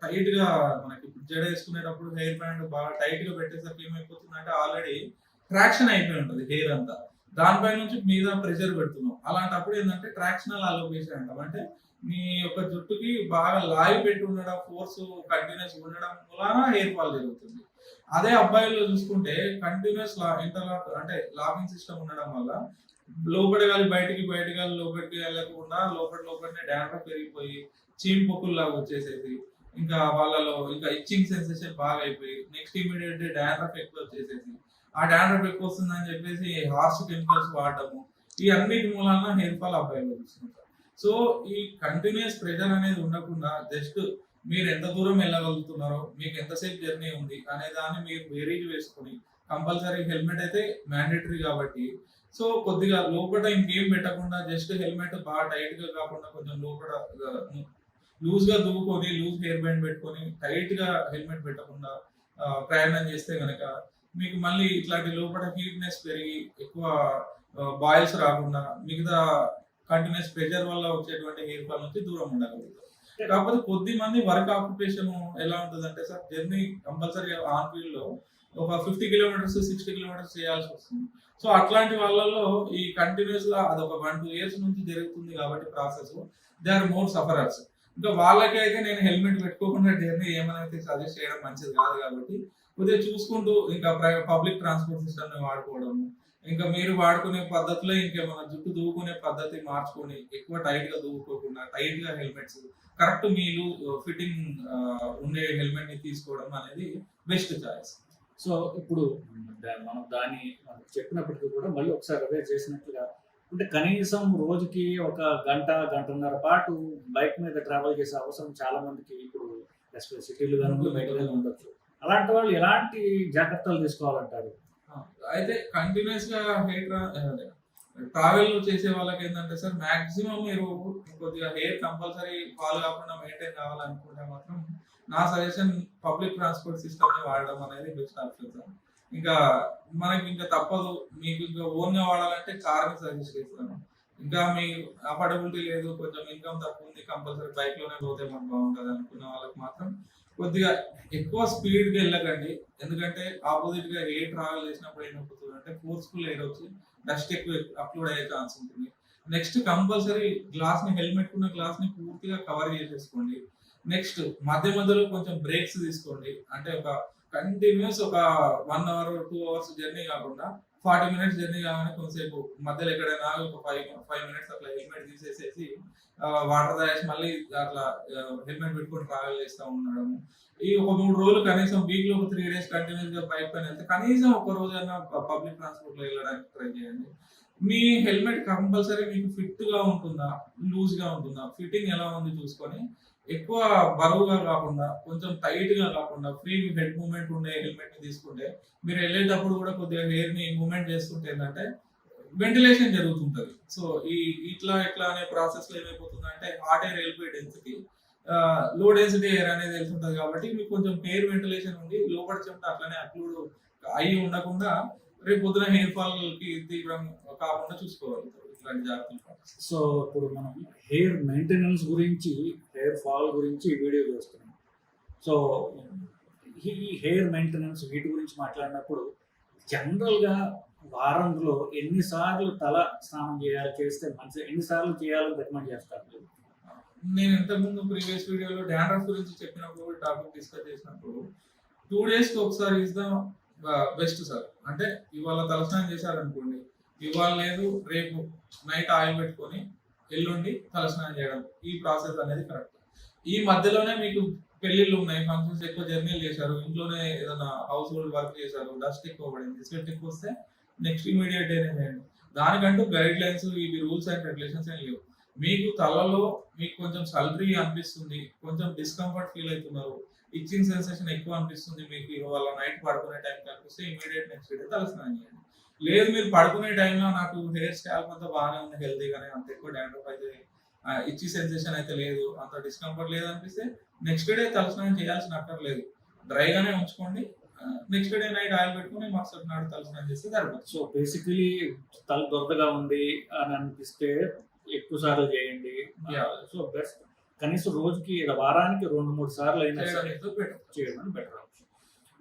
టైట్‌గా మనకి జడేసుకునేటప్పుడు హెయిర్ బ్యాండ్ బాగా టైట్‌గా పెట్టేసరికి ఏమైపోతుందంటే ఆల్రెడీ ట్రాక్షన్ అయిపోయి ఉంటది హెయిర్ అంతా. దానిపై నుంచి మీద ప్రెషర్ పెడుతున్నాం. అలాంటప్పుడు ఏందంటే ట్రాక్షనల్ అలోపేషియా అంటాం. అంటే మీ యొక్క జుట్టుకి బాగా లాగి పెట్టి ఉండడం, ఫోర్స్ కంటిన్యూస్ ఉండడం వలన హెయిర్ ఫాల్ జరుగుతుంది. అదే అబ్బాయిల్లో చూసుకుంటే కంటిన్యూస్ ఇంటర్లాక్ అంటే లాకింగ్ సిస్టమ్ ఉండడం వల్ల లోపలి గాలి బయటికి, బయటి గాలి లోపలికి వెళ్ళకుండా లోపలనే డాండ్రఫ్ పెరిగిపోయి చీమ్ పొక్కుల్లాగా వచ్చేసేసి ఇంకా వాళ్ళలో ఇంకా ఇచ్చింగ్ సెన్సేషన్ బాగా అయిపోయి నెక్స్ట్ ఇమీడియట్ డాండ్రఫ్ ఎక్కువ వచ్చేసేసి ఆ డాండ్రఫ్ ఎక్కువ వస్తుందని చెప్పేసి హార్ష్ కెమికల్స్ వాడటము ఈ అన్నిటి మూలాన హెయిర్ ఫాల్ అబ్బాయిలో వస్తుంది. సో ఈ కంటిన్యూస్ ప్రెషర్ అనేది ఉండకుండా జస్ట్ మీరు ఎంత దూరం వెళ్ళగలుగుతున్నారో, మీకు ఎంతసేపు జర్నీ ఉంది అనే దాన్ని మీరు బేరీజ్ వేసుకొని కంపల్సరీ హెల్మెట్ అయితే మ్యాండేటరీ కాబట్టి సో కొద్దిగా లోపల ఇంకేం పెట్టకుండా జస్ట్ హెల్మెట్ బాగా టైట్ గా కాకుండా కొంచెం లోపల లూజ్ గా దువ్వుకొని లూజ్ హెయిర్ బ్యాండ్ పెట్టుకొని టైట్ గా హెల్మెట్ పెట్టకుండా ప్రయాణం చేస్తే గనక మీకు మళ్ళీ ఇట్లాంటి లోపల హీట్నెస్ పెరిగి ఎక్కువ బాయిల్స్ రాకుండా మిగతా కంటిన్యూస్ ప్రెషర్ వల్ల వచ్చేటువంటి హెయిర్ ఫాల్ నుంచి దూరం ఉండగలుగుతారు. కాకపోతే కొద్ది మంది వర్క్ ఆక్యుపేషన్ ఎలా ఉంటుంది అంటే sir journey compulsory on field లో ఒక 50 కిలోమీటర్స్ 60 కిలోమీటర్స్ చేయాల్సి వస్తుంది. సో అట్లాంటి వాళ్ళలో ఈ కంటిన్యూస్ గా అదొక 1-2 ఇయర్స్ నుంచి జరుగుతుంది కాబట్టి process they are more sufferers. ఇంకా వాళ్ళకి అయితే నేను హెల్మెట్ పెట్టుకోకుండా జర్నీ ఏమైనా సజెస్ట్ చేయడం మంచిది కాదు కాబట్టి కొద్దిగా చూసుకుంటూ ఇంకా పబ్లిక్ ట్రాన్స్పోర్ట్ సిస్టమ్ ని వాడుకోవడము ఇంకా మీరు వాడుకునే పద్ధతిలో ఇంకేమైనా జుట్టు దువ్వుకునే పద్ధతి మార్చుకొని ఎక్కువ టైట్ గా దువ్వుకోకుండా టైట్ గా హెల్మెట్స్ కరెక్ట్ మీలు ఫిట్టింగ్ ఉండే హెల్మెట్ ని తీసుకోవడం అనేది బెస్ట్ చాయిస్.
సో ఇప్పుడు మనం దాన్ని మనకు చెప్పినప్పటికీ కూడా మళ్ళీ ఒకసారి రివైజ్ చేసినట్లుగా అంటే కనీసం రోజుకి ఒక గంటన్నర పాటు బైక్ మీద ట్రావెల్ చేసే అవసరం చాలా మందికి ఇప్పుడు సిటీలు కానీ బయట ఉండొచ్చు. అలాంటి వాళ్ళు ఎలాంటి జాగ్రత్తలు తీసుకోవాలంటారు?
అయితే కంటిన్యూస్ గా హెయిర్ ట్రావెల్ చేసే వాళ్ళకి ఏంటంటే సార్ మాక్సిమం మీరు కొద్దిగా హెయిర్ కంపల్సరీ ఫాల్ కాకుండా మెయింటైన్ కావాలనుకుంటే మాత్రం నా సజెషన్ పబ్లిక్ ట్రాన్స్పోర్ట్ సిస్టమ్ ని వాడడం అనేది బెస్ట్ ఆప్షన్ సార్. ఇంకా మనకి ఇంకా తప్పదు మీకు ఇంకా ఓన్ గా వాడాలంటే కార్ ని సజెస్ట్ చేస్తాను. ఇంకా మీ అఫోర్డబిలిటీ లేదు కొంచెం ఇన్కమ్ తక్కువ ఉంది కంపల్సరీ బైక్ లోనే పోతే మనకు బాగుంటుంది అనుకున్న వాళ్ళకి మాత్రం కొద్దిగా ఎక్కువ స్పీడ్ గా వెళ్ళకండి. ఎందుకంటే ఆపోజిట్ గా ఎయిర్ ట్రావెల్ చేసినప్పుడు ఏమైపోతుంది అంటే ఫోర్స్ఫుల్ ఎయిర్ వచ్చి డస్ట్ ఎక్కువ అప్లోడ్ అయ్యే ఛాన్స్ ఉంటుంది. నెక్స్ట్ కంపల్సరీ గ్లాస్ ని హెల్మెట్ ఉన్న గ్లాస్ ని పూర్తిగా కవర్ చేసేసుకోండి. నెక్స్ట్ మధ్యలో కొంచెం బ్రేక్స్ తీసుకోండి. అంటే ఒక కంటిన్యూస్ ఒక 1 అవర్ 2 అవర్స్ జర్నీ కాకుండా 40 మినిట్స్ జర్నీ కాగానే కొంతసేపు మధ్యలో ఎక్కడైనా ఒక 5 మినిట్స్ అట్లా హెల్మెట్ తీసేసేసి వాటర్ తాగేసి మళ్ళీ అట్లా హెల్మెట్ పెట్టుకొని ట్రావెల్ చేస్తూ ఉండడం. ఈ ఒక 3 రోజులు కనీసం వీక్ లో ఒక 3 days కంటిన్యూస్ గా బైక్ పైన వెళ్తే కనీసం ఒక రోజైనా పబ్లిక్ ట్రాన్స్పోర్ట్ లో వెళ్ళడానికి ట్రై చేయండి. మీ హెల్మెట్ కంపల్సరీ మీకు ఫిట్ గా ఉంటుందా లూజ్ గా ఉంటుందా ఫిట్టింగ్ ఎలా ఉంది చూసుకొని ఎక్కువ బరువుగా కాకుండా కొంచెం టైట్ గా కాకుండా ఫ్రీ హెడ్ మూవ్మెంట్ ఉండే హెల్మెట్ ని తీసుకుంటే మీరు వెళ్ళేటప్పుడు కూడా కొద్దిగా హెయిర్ ని మూవ్మెంట్ చేస్తుంటే ఏంటంటే వెంటిలేషన్ జరుగుతుంటది. సో ఈ ఇట్లా అనే ప్రాసెస్ లో ఏమైపోతుందంటే హాట్ ఎయిర్ వెళ్ళిపోయే డెన్సిటీ లో డెన్సిటీ ఎయిర్ అనేది వెళ్తుంటది కాబట్టి మీకు కొంచెం హెయిర్ వెంటిలేషన్ ఉండి లోపల చెమట అట్లనే అప్లూడ్ అయ్యి ఉండకుండా రేపు పొద్దున హెయిర్ ఫాల్ కి తీవ్రం కాకుండా చూసుకోగలుగుతారు ఇట్లాంటి జాగ్రత్తలు.
సో ఇప్పుడు మనం హెయిర్ మెయింటెనెన్స్ గురించి హెయిర్ ఫాల్ గురించి వీడియో చేస్తున్నాం. సో ఈ హెయిర్ మెయింటెనెన్స్ వీటి గురించి మాట్లాడినప్పుడు జనరల్గా వారంలో ఎన్నిసార్లు తల స్నానం చేస్తే మంచిది, ఎన్నిసార్లు చేయాలని రికమెండ్ చేస్తారు?
నేను ఇంతకుముందు ప్రీవియస్ వీడియోలో డాండ్రఫ్ గురించి చెప్పినప్పుడు టాపిక్ డిస్కస్ చేసినప్పుడు 2 days కి ఒకసారి ఇస్ ద బెస్ట్ సార్. అంటే ఇవాళ తలస్నానం చేశారనుకోండి, ఇవాళ లేదు రేపు నైట్ ఆయిల్ పెట్టుకొని ఎల్లుండి తలస్నానం చేయడం ఈ ప్రాసెస్ అనేది కరెక్ట్. ఈ మధ్యలోనే మీకు పెళ్లిళ్ళు ఉన్నాయి, ఫంక్షన్స్ ఎక్కువ జర్నీలు చేశారు, ఇంట్లోనే ఏదైనా హౌస్ హోల్డ్ వర్క్ చేశారు, డస్ట్ ఎక్కువ పడింది, స్వెట్ ఎక్కువ వస్తే నెక్స్ట్ ఇమీడియట్ డేనే చేయండి. దానికంటూ గైడ్ లైన్స్ ఇవి రూల్స్ అండ్ రెగ్యులేషన్స్ ఏం లేవు. మీకు తలలో మీకు కొంచెం సల్రీ అనిపిస్తుంది, కొంచెం డిస్కంఫర్ట్ ఫీల్ అవుతున్నారు, ఇచ్చింగ్ సెన్సేషన్ ఎక్కువ అనిపిస్తుంది, మీకు వాళ్ళ నైట్ పడుకునే టైం కనిపిస్తే ఇమీడియట్ నెక్స్ట్ డే తలస్నానం చేయండి. లేదు మీరు పడుకునే టైంలో నాకు హెయిర్ స్కాల్ప్ అంతా బాగానే ఉంది, హెల్తీగానే, అంత ఎక్కువ డాండ్రఫ్ అయితే ఇచ్చి సెన్సేషన్ అయితే లేదు, అంత డిస్కంఫర్ట్ లేదు అనిపిస్తే నెక్స్ట్ డే తలస్నానం చేయాల్సిన అక్కర్లేదు, డ్రైగానే ఉంచుకోండి. నెక్స్ట్ డే నైట్ ఆయిల్ పెట్టుకుని మరుసటి నాడు తలస్నానం చేస్తే సరిపోతుంది.
సో బేసికలీ తల దొరదగా ఉంది అని అనిపిస్తే ఎక్కువ సార్లు చేయండి.
Yeah.
సో బెస్ట్ కనీసం రోజుకి వారానికి 2-3 సార్లు అయినా సరే
better.
చేయడం బెటర్ ఆప్షన్.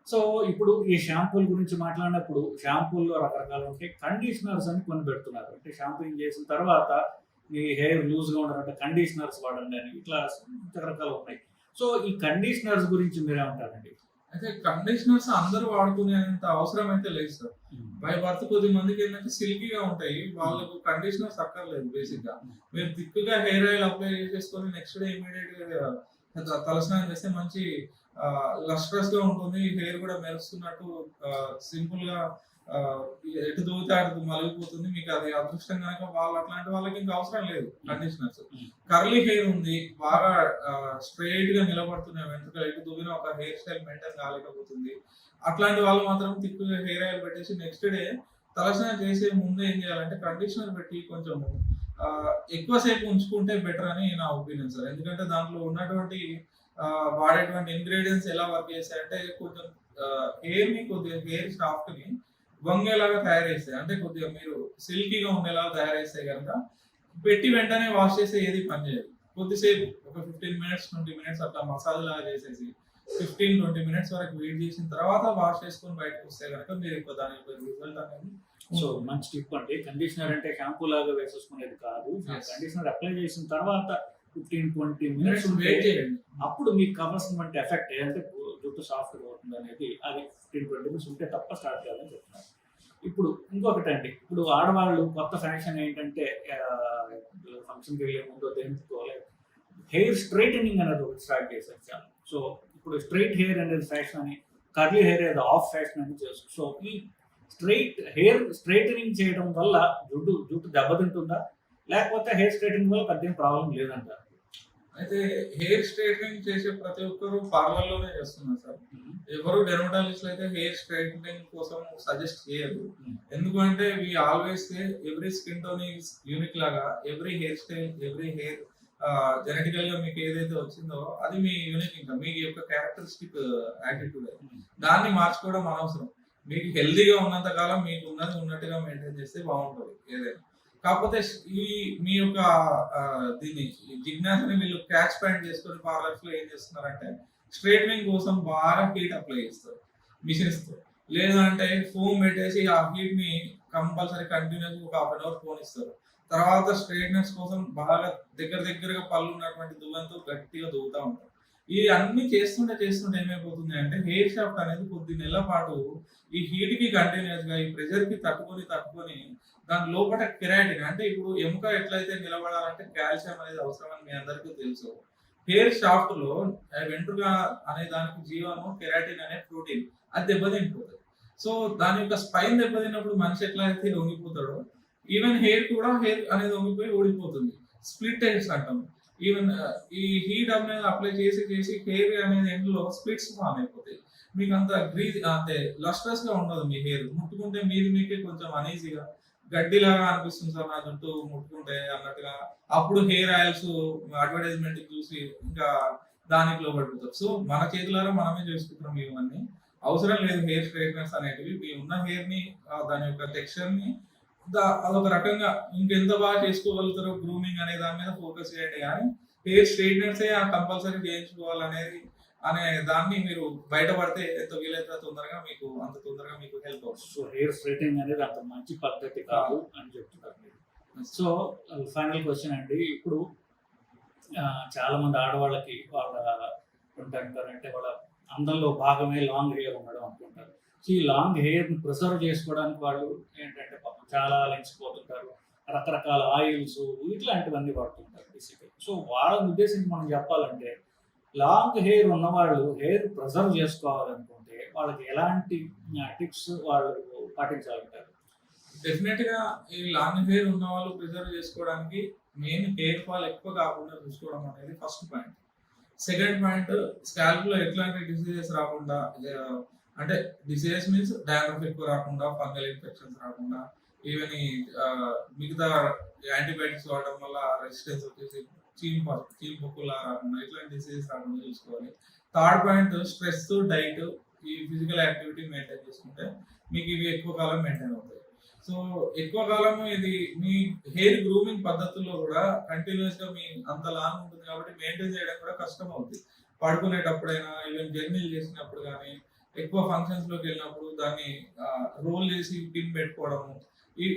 సో ఇప్పుడు ఈ షాంపూల గురించి మాట్లాడినప్పుడు షాంపూల్లో రకరకాలు ఉంటాయి, కండిషనర్స్ అని కొన్ని పెడుతున్నారు. అంటే షాంపూయింగ్ చేసిన తర్వాత మీ హెయిర్ లూజ్గా ఉండాలంటే కండిషనర్స్ వాడండి అని, ఇట్లా రకరకాలు ఉన్నాయి. సో ఈ కండిషనర్స్ గురించి మీరేమంటారండి?
అయితే కండిషనర్స్ అందరూ వాడుకునేంత అవసరం అయితే లేదు సార్. బై బర్త్ కొద్ది మందికి ఏంటంటే సిల్కీగా ఉంటాయి, వాళ్ళకు కండిషనర్స్ అక్కర్లేదు. బేసిక్ గా మీరు థిక్గా హెయిర్ ఆయిల్ అప్లై చేసేసుకొని నెక్స్ట్ డే ఇమీడియట్ గా తలస్నానం చేస్తే మంచి లస్ట్రస్ గా ఉంటుంది, హెయిర్ కూడా మెరుస్తున్నట్టు సింపుల్ గా ఎటు దూతే అటు మలిగిపోతుంది. మీకు అది అదృష్టం కనుక వాళ్ళు అట్లాంటి వాళ్ళకి ఇంకా అవసరం లేదు కండిషనర్స్. కర్లీ హెయిర్ ఉంది, బాగా స్ట్రైట్ గా నిలబడుతున్నాయి వెంట్రుకలు, ఎటు దూగిన ఒక హెయిర్ స్టైల్ మెయింటైన్ కాలేకపోతుంది, అట్లాంటి వాళ్ళు మాత్రం థిక్గా హెయిర్ ఆయిల్ పెట్టేసి నెక్స్ట్ డే తలస్నానం చేసే ముందు ఏం చేయాలంటే కండిషనర్ పెట్టి కొంచెం ఎక్కువసేపు ఉంచుకుంటే బెటర్ అని నా ఒపీనియన్ సార్. ఎందుకంటే దాంట్లో ఉన్నటువంటి వాడేటువంటి ఇంగ్రీడియంట్స్ ఎలా వర్క్ చేస్తాయంటే కొంచెం హెయిర్ ని కొద్దిగా హెయిర్ సాఫ్ట్ ని వంగేలాగా తయారు చేస్తాయి, అంటే కొద్దిగా మీరు సిల్కీగా ఉండేలాగా తయారు చేస్తే కనుక పెట్టి వెంటనే వాష్ చేస్తే ఏది పనిచేయదు. కొద్దిసేపు ఒక 15 minutes 20 minutes అట్లా మసాజ్ లాగా చేసేసి 15-20 minutes వరకు వెయిట్ చేసిన తర్వాత వాష్ చేసుకొని బయటకు వస్తే కనుక మీరు దాని యొక్క రిజల్ట్ అనేది.
సో మంచి టిప్ అండి. కండిషనర్ అంటే షాంపూ లాగా వేసేసుకునేది కాదు. కండిషనర్ అప్లై చేసిన తర్వాత 15-20 minutes
వెయిట్ చేయండి,
అప్పుడు మీకు కావాల్సినటువంటి ఎఫెక్ట్ ఏంటంటే జుట్టు సాఫ్ట్ అవుతుంది అనేది, అది 15-20 minutes ఉంటే తప్ప స్టార్ట్ చేయాలని చెప్తున్నారు. ఇప్పుడు ఇంకొకటి అండి, ఇప్పుడు ఆడవాళ్ళు కొత్త ఫ్యాషన్ ఏంటంటే ఫంక్షన్కి వెళ్ళే ముందు దేనికోలే హెయిర్ స్ట్రైటనింగ్ అనేది ఒకటి స్టార్ట్ చేశారు చాలా. సో ఇప్పుడు స్ట్రైట్ హెయిర్ అనేది ఫ్యాషన్ అని, కర్లీ హెయిర్ అనేది ఆఫ్ ఫ్యాషన్ అని చేస్తారు. సో ఈ స్ట్రైట్ హెయిర్ స్ట్రైటనింగ్ చేయడం వల్ల జుట్టు దెబ్బతింటుందా, లేకపోతే హెయిర్ స్ట్రైటనింగ్ వల్ల పెద్ద ప్రాబ్లం లేదంటారు?
అయితే హెయిర్ స్ట్రైట్నింగ్ చేసే ప్రతి ఒక్కరు పార్లర్ లోనే చేస్తున్నారు సార్. ఎవరు డెర్మటాలజిస్ట్ అయితే హెయిర్ స్ట్రైట్నింగ్ కోసం సజెస్ట్ చేయరు. ఎందుకంటే we always say every skin tone is unique లాగా, every hair style, every hair genetical గా మీకు ఏదైతే వచ్చిందో అది మీ యూనిక్, ఇంకా మీ యొక్క క్యారెక్టరిస్టిక్ యాటిట్యూడ్, దాన్ని మార్చుకోవడం అనవసరం. మీకు హెల్దీగా ఉన్నంత కాలం మీకు ఉన్నది ఉన్నట్టుగా మెయింటైన్ చేస్తే బాగుంటుంది ఏదైనా. కాకపోతే ఈ మీ యొక్క దీన్ని జిజ్ఞాసని వీళ్ళు క్యాచ్ పాయింట్ చేసుకొని పార్లర్స్ లో ఏం చేస్తున్నారంటే స్ట్రైట్నింగ్ కోసం బాగా హీట్ అప్లై చేస్తారు మిషన్స్ తో, లేదంటే ఫోమ్ పెట్టేసి ఆ హీట్ ని కంపల్సరీ కంటిన్యూస్ ఒక 1/2 hour ఫోన్ ఇస్తారు. తర్వాత స్ట్రైట్నెస్ కోసం బాగా దగ్గరగా పళ్ళు ఉన్నటువంటి దువ్వెనతో గట్టిగా దువ్వుతా ఉంటారు. ఈ అన్ని చేస్తుంటే ఏమైపోతుంది అంటే హెయిర్ షాఫ్ట్ అనేది కొద్ది నెలల పాటు ఈ హీట్ కి కంటిన్యూస్ గా ఈ ప్రెషర్ కి తట్టుకొని దాని లోపల కెరాటిన్, అంటే ఇప్పుడు ఎముక ఎట్లయితే నిలబడాలంటే కాల్షియం అనేది అవసరం అని మీ అందరికీ తెలుసు. హెయిర్ షాఫ్ట్ లో వెంట్రుక అనే దానికి జీవము కెరాటిన్ అనే ప్రోటీన్, అది దెబ్బతింటుంది. సో దాని యొక్క స్పైన్ దెబ్బతిన్నప్పుడు మనిషి ఎట్లా అయితే వంగిపోతాడో ఈవెన్ హెయిర్ కూడా హెయిర్ అనేది వంగిపోయి ఊడిపోతుంది, స్ప్లిట్ హెయిర్స్ అంటాం. ఈవెన్ ఈ హీట్ అనేది అప్లై చేసి హెయిర్ అనేది ఎండ్ లో స్ప్లిట్స్ ఫామ్ అయిపోతాయి. మీకు అంత గ్రీజ్ అంటే లస్ట్రస్ గా ఉండదు, మీ హెయిర్ ముట్టుకుంటే మీకే కొంచెం అనీజీగా గడ్డిలాగా అనిపిస్తుంది సార్ నా జుట్టు ముట్టుకుంటే అన్నట్టుగా. అప్పుడు హెయిర్ ఆయిల్స్ అడ్వర్టైజ్మెంట్ చూసి ఇంకా దానికి లోపడిపోతారు. సో మన చేతులారా మనమే చేసుకుంటున్నాం ఇవన్నీ, అవసరం లేదు హెయిర్ స్ట్రైట్నర్స్ అనేటివి. మీ ఉన్న హెయిర్ ని దాని యొక్క టెక్స్చర్ ని అదొక రకంగా ఇంకెంత బాగా చేసుకోగలుగుతారో గ్రూమింగ్ అనే దాని మీద ఫోకస్ చేయండి, కానీ హెయిర్ స్ట్రైట్నర్సే కంపల్సరీ చేయించుకోవాలనేది అనే దాన్ని మీరు బయటపడితే ఎంత వీలైతే తొందరగా అంత తొందరగా మీకు హెల్ప్ అవుతుంది.
సో హెయిర్ స్ట్రైటింగ్ అనేది అంత మంచి పద్ధతి కాదు అని చెప్తున్నారు మీరు. సో ఫైనల్ క్వశ్చన్ అండి, ఇప్పుడు చాలా మంది ఆడవాళ్ళకి వాళ్ళ ఏంటంటారంటే వాళ్ళ అందంలో భాగమే లాంగ్ హెయిర్ ఉండడం అనుకుంటారు. సో ఈ లాంగ్ హెయిర్ ని ప్రిజర్వ్ చేసుకోవడానికి వాళ్ళు ఏంటంటే పాపం చాలా లెంచిపోతుంటారు, రకరకాల ఆయిల్స్ ఇట్లాంటివన్నీ వాడుతుంటారు బేసిక్గా. సో వాళ్ళని ఉద్దేశించి మనం చెప్పాలంటే లాంగ్ హెయిర్ ఉన్నవాళ్ళు హెయిర్ ప్రిజర్వ్ చేసుకోవాలనుకుంటే వాళ్ళకి ఎలాంటి టిప్స్ వాళ్ళు పాటించాలంటారు?
డెఫినెట్ గా ఈ లాంగ్ హెయిర్ ఉన్న వాళ్ళు ప్రిజర్వ్ చేసుకోవడానికి మెయిన్ హెయిర్ ఫాల్ ఎక్కువ కాకుండా చూసుకోవడం అనేది first point. Second point, scalp లో ఎట్లాంటి డిసీజెస్ రాకుండా, అంటే డిసీజెస్ మీన్స్ డాండ్రఫ్ ఎక్కువ రాకుండా, ఫంగల్ ఇన్ఫెక్షన్స్ రాకుండా, ఈవెన్ మిగతా యాంటీబయాటిక్స్ వాడడం వల్ల రెసిస్టెన్స్ వచ్చేసి చీమ్ పొక్కులా రాకుండా ఇట్లాంటి డిసీజెస్ రాకుండా చూసుకోవాలి. థర్డ్ పాయింట్, స్ట్రెస్, డైట్, ఈ ఫిజికల్ యాక్టివిటీ మెయింటైన్ చేసుకుంటే మీకు ఇవి ఎక్కువ కాలం మెయింటైన్ అవుతాయి. సో ఎక్కువ కాలం ఇది మీ హెయిర్ గ్రూమింగ్ పద్ధతుల్లో కూడా కంటిన్యూస్ గా మీ అంత లాంగ్ ఉంటుంది కాబట్టి మెయింటైన్ చేయడం కూడా కష్టం అవుతుంది. పడుకునేటప్పుడైనా, ఈవెన్ జర్నీలు చేసినప్పుడు కానీ, ఎక్కువ ఫంక్షన్స్ లోకి వెళ్ళినప్పుడు దాన్ని రోల్ చేసి పిన్ పెట్టుకోవడము,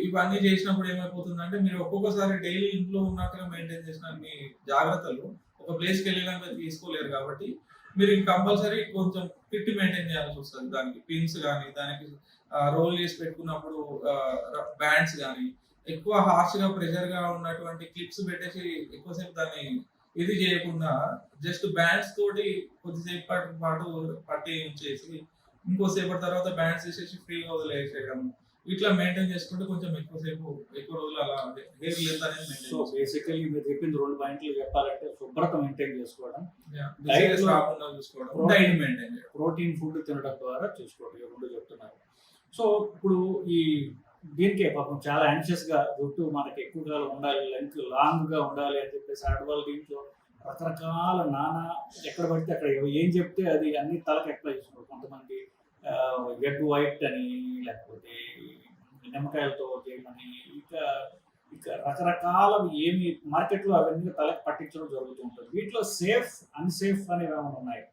ఇవన్నీ చేసినప్పుడు ఏమైపోతుందంటే మీరు ఒక్కొక్కసారి డైలీ ఇంట్లో ఉన్నట్టుగా మెయింటైన్ చేసిన మీ జాగ్రత్తలు ఒక ప్లేస్కి వెళ్ళినాక తీసుకోలేరు. కాబట్టి మీరు కంపల్సరీ కొంచెం ఫిట్ మెయింటైన్ చేయాల్సి వస్తుంది. దానికి పిన్స్ కానీ, దానికి రోల్ చేసి పెట్టుకున్నప్పుడు బ్యాండ్స్ కానీ, ఎక్కువ హార్ష్ గా ప్రెషర్ గా ఉన్నటువంటి క్లిప్స్ పెట్టేసి ఎక్కువసేపు దాన్ని ఇది చేయకుండా జస్ట్ బ్యాండ్స్ తోటి కొద్దిసేపు పాటు పట్టి ఉంచేసి ఇంకోసేపటి తర్వాత బ్యాండ్స్ వేసేసి ఫ్రీగా వదిలేసేయడం, ఇట్లా మెయింటైన్ చేసుకుంటే కొంచెం ఎక్కువ రోజులు అలా హెయిర్ లెంత్ అనేది మెయింటైన్.
సో బేసికల్లీ మీరు చెప్పింది 2 పాయింట్లు చెప్పాలంటే శుభ్రత మెయింటైన్ చేసుకోవడం,
డిసీజెస్ రాకుండా చూసుకోవడం, డైట్ మెయింటైన్ చేయడం,
ప్రోటీన్ ఫుడ్ తినడం ద్వారా చూసుకోవడం, ఈ 2 చెప్తున్నారు. సో ఇప్పుడు ఈ దీనికే పాపం చాలా యాంగ్షియస్ గా జుట్టు మనకి ఎక్కువ కాలం ఉండాలి, లెంత్ లాంగ్ గా ఉండాలి అని చెప్పేసి ఆడవాళ్ళు దీంట్లో రకరకాల నానా ఎక్కడ పడితే అక్కడ ఏం చెప్తే అది అన్ని తలకి అప్లై చేసుకుంటారు. కొంతమంది ఎగ్ వైట్ అని, లేకపోతే నిమ్మకాయలతో చేయమని, ఇక రకరకాల ఏమి మార్కెట్లో అవన్నీ తలకి పట్టించడం జరుగుతూ ఉంటుంది. వీటిలో సేఫ్ అన్సేఫ్ అనేవి ఏమైనా ఉన్నాయి?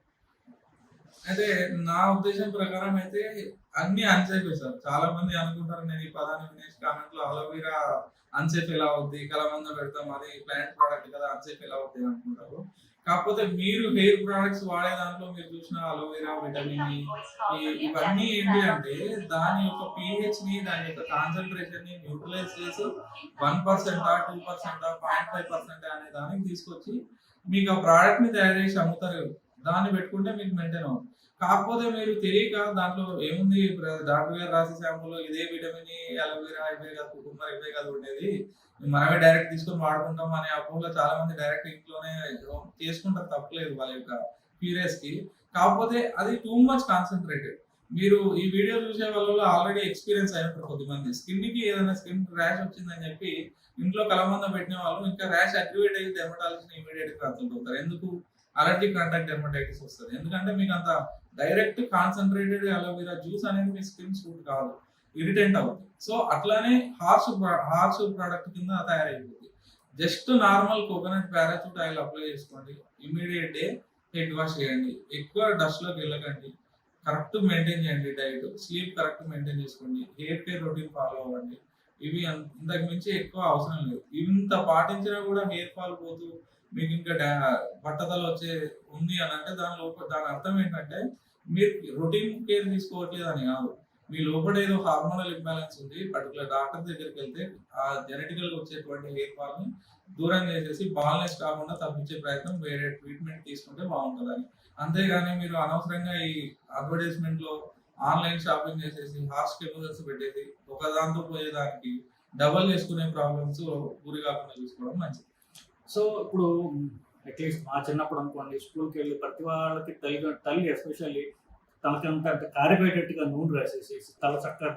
అయితే నా ఉద్దేశం ప్రకారం అయితే అన్ని అన్సేఫ్ సార్. చాలా మంది అనుకుంటారు, నేను ఈ పదాన్ని వినేసి కామెంట్ లో అలోవెరా అన్సేఫ్ ఎలా అవుద్ది, కలమంద పెడతాం అది ప్లాంట్ ప్రోడక్ట్ కదా అన్సేఫ్ ఎలా అవుద్ది అనుకుంటారు. కాకపోతే మీరు హెయిర్ ప్రొడక్ట్స్ వాడే దాంట్లో మీరు చూసిన అలోవెరా, విటమిన్ ఇవన్నీ ఏంటి అంటే దాని యొక్క pH ని, దాని యొక్క కాన్సన్ట్రేషన్ ని న్యూట్రలైజ్ చేసి 1%, 2%, 0.5% అనే దానికి తీసుకొచ్చి మీకు ఆ ప్రోడక్ట్ ని తయారు చేసి అమ్ముతారు. దాన్ని పెట్టుకుంటే మీకు మెయింటైన్ అవుతుంది. కాకపోతే మీరు తెలియక దాంట్లో ఏముంది, డాక్టర్ గారు రాసే షాంపూలో ఇదే విటమిన్, అలోవెరా ఇవే కాదు, కుకుంబర్ ఇవే కాదు ఉండేది, మనమే డైరెక్ట్ తీసుకొని వాడుకుంటాం అనే అపోహలో చాలా మంది డైరెక్ట్ ఇంట్లోనే చేసుకుంటారు, తప్పలేదు వాళ్ళ యొక్క పీరియడ్స్ కి. కాకపోతే అది టూ మచ్ కాన్సన్ట్రేటెడ్. మీరు ఈ వీడియో చూసే వాళ్ళలో ఆల్రెడీ ఎక్స్పీరియన్స్ అయినప్పుడు కొద్దిమంది స్కిన్ కి ఏదైనా స్కిన్ ర్యాష్ వచ్చిందని చెప్పి ఇంట్లో కలమంద పెట్టిన వాళ్ళు ఇంకా ర్యాష్ అగ్రివేట్ అయ్యి డెర్మటాలజిస్ట్ ఇమీడియట్ గా కన్సల్ట్ అవుతారు. ఎందుకు? అలర్జిక్ కాంటాక్ట్ డెర్మటైటిస్ వస్తుంది. ఎందుకంటే మీకు అంత డైరెక్ట్ కాన్సన్ట్రేటెడ్ అలోవెరా జ్యూస్ అనేది మీ స్కిన్ సూట్ కాదు, ఇరిటెంట్ అవుతుంది. సో అట్లానే హార్ష్ ప్రోడక్ట్ కింద తయారైపోతుంది. Just normal coconut Parachute oil apply చేసుకోండి, ఇమీడియట్ డే హెడ్ వాష్ చేయండి, ఎక్కువ డస్ట్ లోకి వెళ్ళకండి, కరెక్ట్ మెయింటైన్ చేయండి, డైట్, స్లీప్ కరెక్ట్ మెయింటైన్ చేసుకోండి, హెయిర్ కేర్ రొటీన్ ఫాలో అవ్వండి. ఇవి ఇంతకు మించి ఎక్కువ అవసరం లేదు. ఇంత పాటించినా కూడా హెయిర్ ఫాల్ పోతూ మీకు ఇంకా బట్టతలు వచ్చే ఉంది అని అంటే దాని అర్థం ఏంటంటే మీరు రొటీన్ కేర్ తీసుకోవట్లేదు అని కాదు, మీ లోపల ఏదో హార్మోనల్ ఇంబ్యాలెన్స్ ఉంది. పర్టికులర్ డాక్టర్ దగ్గరికి వెళ్తే ఆ జెనెటికల్ గా వచ్చేటువంటి హెయిర్ ఫాల్ ని దూరం చేసేసి బాల్నెస్ కాకుండా తప్పించే ప్రయత్నం వేరే ట్రీట్మెంట్ తీసుకుంటే బాగుంటుందని. అంతేగాని మీరు అనవసరంగా ఈ అడ్వర్టైజ్మెంట్ లో ఆన్లైన్ షాపింగ్ చేసేసి హార్ష్ కెమికల్స్ పెట్టేసి ఒక దాంతో పోయేదానికి డబల్ చేసుకునే ప్రాబ్లమ్స్ గురి కాకుండా చూసుకోవడం మంచిది.
సో ఇప్పుడు అట్లీస్ట్ మా చిన్నప్పుడు అనుకోండి, స్కూల్కి వెళ్ళి ప్రతి వాళ్ళకి తల్లి ఎస్పెషల్లీ తనకంతా కారిపోయేటట్టుగా నూనె రాసేసేసి తల చక్క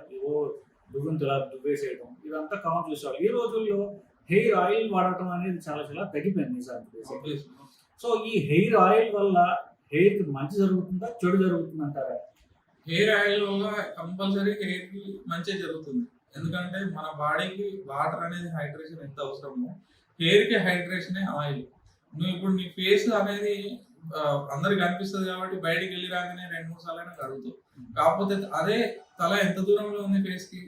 దువ్వెంతులా దువ్వేసేయడం, ఇదంతా కామన్ చూసేవాళ్ళు. ఈ రోజుల్లో హెయిర్ ఆయిల్ వాడటం అనేది చాలా చాలా తగ్గిపోయింది నిజానికి. సో ఈ హెయిర్ ఆయిల్ వల్ల హెయిర్ కి మంచి జరుగుతుందా, చెడు జరుగుతుంది అంటారా?
హెయిర్ ఆయిల్ వల్ల కంపల్సరీ హెయిర్ కి మంచి జరుగుతుంది. ఎందుకంటే మన బాడీకి వాటర్ అనేది హైడ్రేషన్ ఎంత అవసరమో హెయిర్ కి హైడ్రేషన్ ఆయిల్. నువ్వు ఇప్పుడు నీ ఫేస్ అనేది అందరికి కనిపిస్తుంది కాబట్టి బయటికి వెళ్ళి రాగానే 2-3 సార్లు కడుగుతావు. కాకపోతే అదే తల ఎంత దూరంలో ఉంది ఫేస్ కి,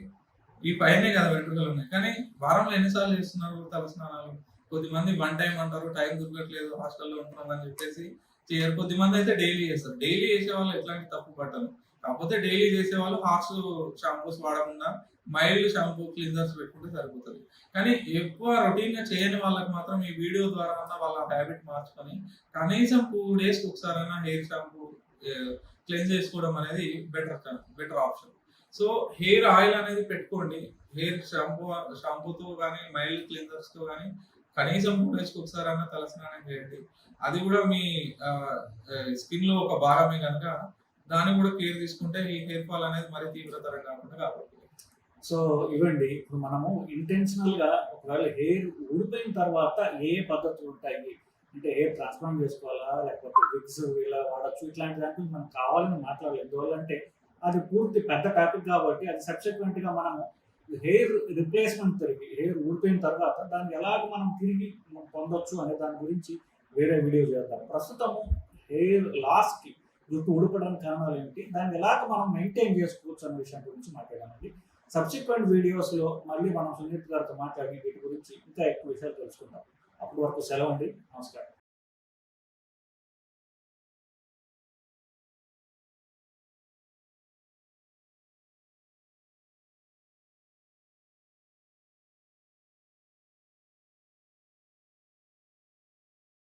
ఈ పైనే కదా వెంట్రుకలు ఉన్నాయి. కానీ వారంలో ఎన్నిసార్లు చేస్తున్నారు తల స్నానాలు? కొద్దిమంది 1 టైం అంటారు, టైం దొరకట్లేదు, హాస్టల్లో ఉంటున్నాం అని చెప్పేసి చేయరు. కొద్దిమంది అయితే డైలీ చేస్తారు. డైలీ చేసే వాళ్ళు ఎట్లాంటి తప్పు పట్టరు. కాకపోతే డైలీ చేసే వాళ్ళు హార్ష్ షాంపూస్ వాడకుండా మైల్డ్ షాంపూ క్లీనర్స్ పెట్టుకుంటే సరిపోతుంది. కానీ ఎక్కువ రొటీన్ గా చేయని వాళ్ళకి మాత్రం ఈ వీడియో ద్వారా వాళ్ళ హ్యాబిట్ మార్చుకొని కనీసం 2 days ఒకసారైనా హెయిర్ షాంపూ క్లీన్ చేసుకోవడం అనేది better option. So hair oil అనేది పెట్టుకోండి. హెయిర్ షాంపూతో కానీ మైల్డ్ క్లీనర్స్ తో కానీ కనీసం 2 డేస్కి ఒకసారి అన్న తలస్నానం చేయండి. అది కూడా మీ స్కిన్ లో ఒక భాగమే కనుక దాన్ని కూడా కేర్ తీసుకుంటే ఈ హెయిర్ ఫాల్ అనేది మరి తీవ్రతరం కాకుండా కాపాడుతుంది.
సో ఇవ్వండి, ఇప్పుడు మనము ఇంటెన్షనల్ గా ఒకవేళ హెయిర్ ఊడిపోయిన తర్వాత ఏ పద్ధతులు ఉంటాయి అంటే హెయిర్ ట్రాన్స్ప్లాంట్ చేసుకోవాలా లేకపోతే విగ్స్ ఇలా వాడచ్చు ఇట్లాంటి దానికి మనం కావాలని మాట్లాడాలి. ఎందువల్లంటే అది పూర్తి పెద్ద టాపిక్ కాబట్టి అది సబ్సిక్వెంట్ గా మనము హెయిర్ రిప్లేస్మెంట్ తిరిగి హెయిర్ ఊడిపోయిన తర్వాత దాన్ని ఎలాగ మనం తిరిగి పొందొచ్చు అనే దాని గురించి వేరే వీడియో చేద్దాం. ప్రస్తుతము హెయిర్ లాస్ కి జుట్టు ఊడిపోవడానికి కారణాలు ఏంటి, దాన్ని ఎలాగ మనం మెయింటైన్ చేసుకోవచ్చు అనే విషయం గురించి మాట్లాడామండి. సబ్సిక్వెంట్ వీడియోస్ లో మళ్ళీ మనం సునీత్ గారితో మాట్లాడి వీటి గురించి ఇంకా ఎక్కువ విషయాలు తెలుసుకుందాం. అప్పటి వరకు సెలవు అండి. నమస్కారం.